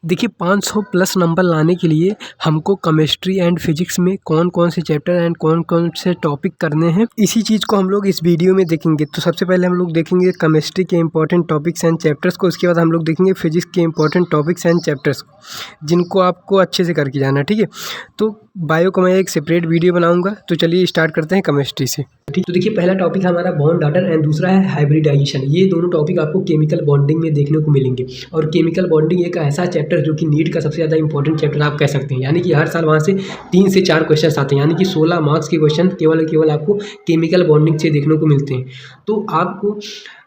देखिए 500 plus number लाने के लिए हमको केमिस्ट्री एंड फिजिक्स में कौन कौन से चैप्टर एंड कौन कौन से टॉपिक करने हैं, इसी चीज़ को हम लोग इस वीडियो में देखेंगे। तो सबसे पहले हम लोग देखेंगे केमिस्ट्री के इंपॉर्टेंट टॉपिक्स एंड चैप्टर्स को। उसके बाद हम लोग देखेंगे फिजिक्स के इंपॉर्टेंट टॉपिक्स एंड चैप्टर्स जिनको आपको अच्छे से करके जाना है, ठीक है। तो बायो का मैं एक सेपरेट वीडियो बनाऊंगा। तो चलिए स्टार्ट करते हैं केमिस्ट्री से। ठीक, तो देखिए पहला टॉपिक हमारा बॉन्ड ऑर्डर एंड दूसरा है हाइब्रिडाइजेशन। ये दोनों टॉपिक आपको केमिकल बॉन्डिंग में देखने को मिलेंगे। और केमिकल बॉन्डिंग एक ऐसा चैप्टर जो कि नीट का सबसे ज़्यादा इंपॉर्टेंट चैप्टर आप कह सकते हैं। यानी कि हर साल वहाँ से 3 से 4 क्वेश्चन आते हैं, यानी कि 16 मार्क्स के क्वेश्चन केवल आपको केमिकल बॉन्डिंग से देखने को मिलते हैं। तो आपको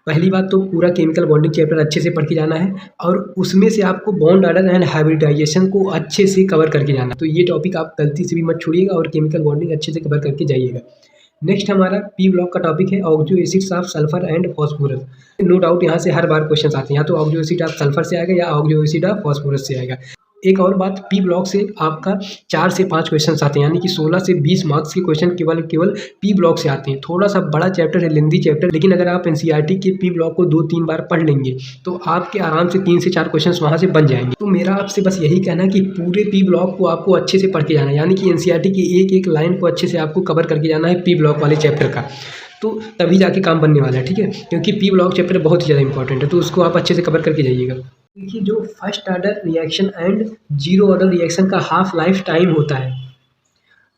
पहली बात तो पूरा केमिकल बॉन्डिंग चैप्टर अच्छे से पढ़ के जाना है और उसमें से आपको बॉन्ड ऑर्डर एंड हाइब्रिडाइजेशन को अच्छे से कवर करके जाना है। तो ये टॉपिक आप गलती से भी मत छोड़िएगा और केमिकल बॉन्डिंग अच्छे से कवर करके जाइएगा। नेक्स्ट हमारा पी ब्लॉक का टॉपिक है oxo acids of sulphur and phosphorus. No doubt यहाँ से हर बार क्वेश्चन आते हैं, या तो ऑक्सो एसिड ऑफ सल्फर से आएगा या ऑक्सो एसिड ऑफ फॉस्फोरस से आएगा। एक और बात, पी ब्लॉक से आपका 4 से 5 क्वेश्चन आते हैं, यानी कि 16 से 20 मार्क्स के क्वेश्चन केवल पी ब्लॉक से आते हैं। थोड़ा सा बड़ा चैप्टर है, लेंदी चैप्टर, लेकिन अगर आप एनसीईआरटी के पी ब्लॉक को 2-3 बार पढ़ लेंगे तो आपके आराम से 3 से 4 क्वेश्चन वहाँ से बन जाएंगे। तो मेरा आपसे बस यही कहना है कि पूरे पी ब्लॉक को आपको अच्छे से पढ़ के जाना है, यानी कि एनसीईआरटी की एक एक लाइन को अच्छे से आपको कवर करके जाना है पी ब्लॉक वाले चैप्टर का। तो तभी जाके काम बनने वाला है, ठीक है, क्योंकि पी ब्लॉक चैप्टर बहुत ही ज़्यादा इंपॉर्टेंट है। तो उसको आप अच्छे से कवर करके जाइएगा। देखिए जो first order reaction and zero order reaction का हाफ लाइफ टाइम होता है,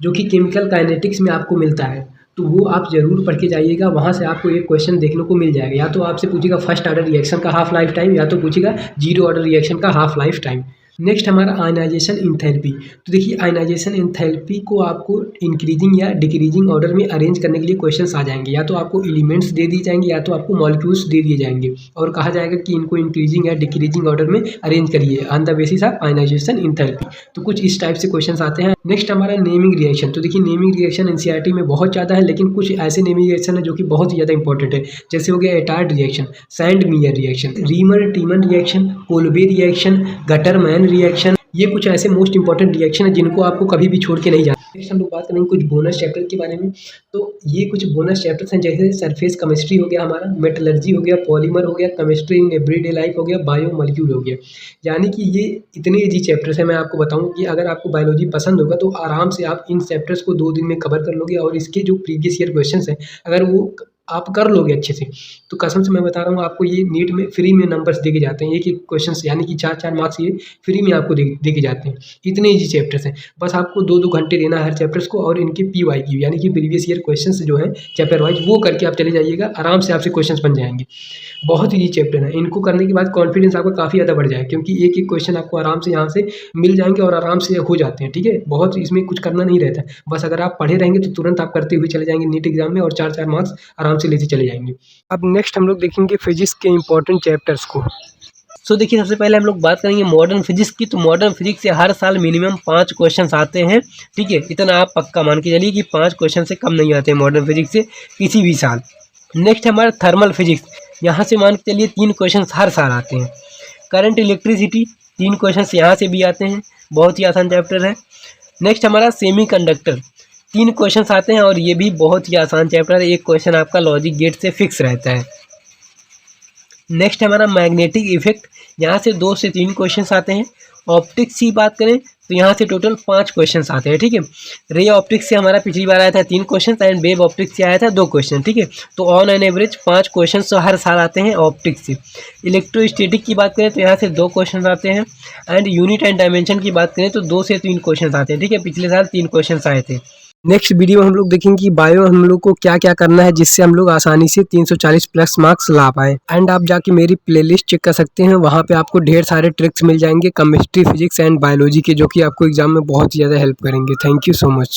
जो कि केमिकल काइनेटिक्स में आपको मिलता है, तो वो आप ज़रूर पढ़ के जाइएगा। वहाँ से आपको एक क्वेश्चन देखने को मिल जाएगा, या तो आपसे पूछेगा फर्स्ट ऑर्डर रिएक्शन का हाफ लाइफ टाइम, या तो पूछेगा जीरो ऑर्डर रिएक्शन का हाफ लाइफ टाइम। नेक्स्ट हमारा आयनाइजेशन एंथैल्पी। तो देखिए आयनाइजेशन एंथैल्पी को आपको इंक्रीजिंग या डिक्रीजिंग ऑर्डर में अरेंज करने के लिए क्वेश्चंस आ जाएंगे, या तो आपको एलिमेंट्स दे दिए जाएंगे या तो आपको मॉलिक्यूल्स दे दिए जाएंगे और कहा जाएगा कि इनको इंक्रीजिंग या डिक्रीजिंग ऑर्डर में अरेंज करिए on the basis of ionisation enthalpy. तो कुछ इस टाइप से क्वेश्चन आते हैं। नेक्स्ट हमारा नेमिंग रिएक्शन। तो देखिए नेमिंग रिएक्शन एनसीईआरटी में बहुत ज़्यादा है, लेकिन कुछ ऐसे नेमिंग रिएक्शन है जो कि बहुत ही ज़्यादा इंपॉर्टेंट है। जैसे हो गया Etard reaction, Sandmeyer reaction, Reimer Tiemann reaction, Kolbe reaction, Gattermann reaction. ये कुछ ऐसे मोस्ट इंपॉर्टेंट रिएक्शन है जिनको आपको कभी भी छोड़ के नहीं जाना। नेक्स्ट हम लोग बात करेंगे कुछ बोनस चैप्टर के बारे में। तो ये कुछ बोनस चैप्टर्स हैं, जैसे सरफेस केमिस्ट्री हो गया हमारा, मेटलर्जी हो गया, पॉलीमर हो गया, केमिस्ट्री इन एवरीडे लाइफ हो गया, बायोमोलिक्यूल हो गया। यानी कि ये इतने ईजी चैप्टर्स हैं। मैं आपको बताऊं कि अगर आपको बायोलॉजी पसंद होगा तो आराम से आप इन चैप्टर्स को 2 दिन में कवर कर लोगे, और इसके जो प्रीवियस ईयर क्वेश्चन हैं अगर वो आप कर लोगे अच्छे से, तो कसम से मैं बता रहा हूँ आपको ये नीट में फ्री में नंबर्स दे के जाते हैं। एक एक क्वेश्चन यानी कि 4-4 मार्क्स ये फ्री में आपको दे के जाते हैं। इतने इजी चैप्टर्स हैं, बस आपको 2-2 घंटे देना है हर चैप्टर्स को, और इनके PYQ यानी कि प्रीवियस ईयर क्वेश्चन जो है चैप्टर वाइज वो करके आप चले जाइएगा, आराम से आपसे क्वेश्चन बन जाएंगे। बहुत ईजी चैप्टर है, इनको करने के बाद कॉन्फिडेंस आपका काफ़ी ज़्यादा बढ़ जाएगा, क्योंकि एक एक क्वेश्चन आपको आराम से यहाँ से मिल जाएंगे और आराम से हो जाते हैं, ठीक है। बहुत इसमें कुछ करना नहीं रहता है, बस अगर आप पढ़े रहेंगे तो तुरंत आप करते हुए चले जाएंगे नीट एग्जाम में, और 4-4 मार्क्स आराम से लेते चले जाएंगे। अब नेक्स्ट हम लोग देखेंगे फिजिक्स के इंपॉर्टेंट चैप्टर्स को। तो देखिए सबसे पहले हम लोग बात करेंगे मॉडर्न फिजिक्स की। तो मॉडर्न फिजिक्स से हर साल मिनिमम 5 क्वेश्चन आते हैं, ठीक है। इतना आप पक्का मान के चलिए कि 5 क्वेश्चन से कम नहीं आते हैं मॉडर्न फिजिक्स से किसी भी साल। नेक्स्ट हमारा थर्मल फिजिक्स, यहाँ से मान के चलिए 3 क्वेश्चन हर साल आते हैं। करंट इलेक्ट्रिसिटी 3 क्वेश्चन यहाँ से भी आते हैं, बहुत ही आसान चैप्टर है। नेक्स्ट हमारा सेमी कंडक्टर 3 क्वेश्चन आते हैं, और ये भी बहुत ही आसान चैप्टर है। एक क्वेश्चन आपका लॉजिक गेट से फिक्स रहता है। नेक्स्ट हमारा मैग्नेटिक इफेक्ट, यहाँ से 2 से 3 क्वेश्चन आते हैं। ऑप्टिक्स की बात करें तो यहाँ से टोटल 5 क्वेश्चन आते हैं, ठीक है। रे ऑप्टिक्स से हमारा पिछली बार आया था 3 क्वेश्चन, एंड वेव ऑप्टिक्स से आया था 2 क्वेश्चन, ठीक है। तो ऑन एन एवरेज 5 क्वेश्चन तो हर साल आते हैं ऑप्टिक्स से। इलेक्ट्रोस्टैटिक की बात करें तो यहाँ से 2 क्वेश्चन आते हैं, एंड यूनिट एंड डायमेंशन की बात करें तो 2 से 3 क्वेश्चन आते हैं, ठीक है। पिछले साल 3 क्वेश्चन आए थे। नेक्स्ट वीडियो में हम लोग देखेंगे कि बायो हम लोग को क्या क्या करना है जिससे हम लोग आसानी से 340 प्लस मार्क्स ला पाए। एंड आप जाके मेरी प्लेलिस्ट चेक कर सकते हैं, वहाँ पे आपको ढेर सारे ट्रिक्स मिल जाएंगे केमिस्ट्री, फिजिक्स एंड बायोलॉजी के, जो कि आपको एग्जाम में बहुत ज़्यादा हेल्प करेंगे। Thank you so much.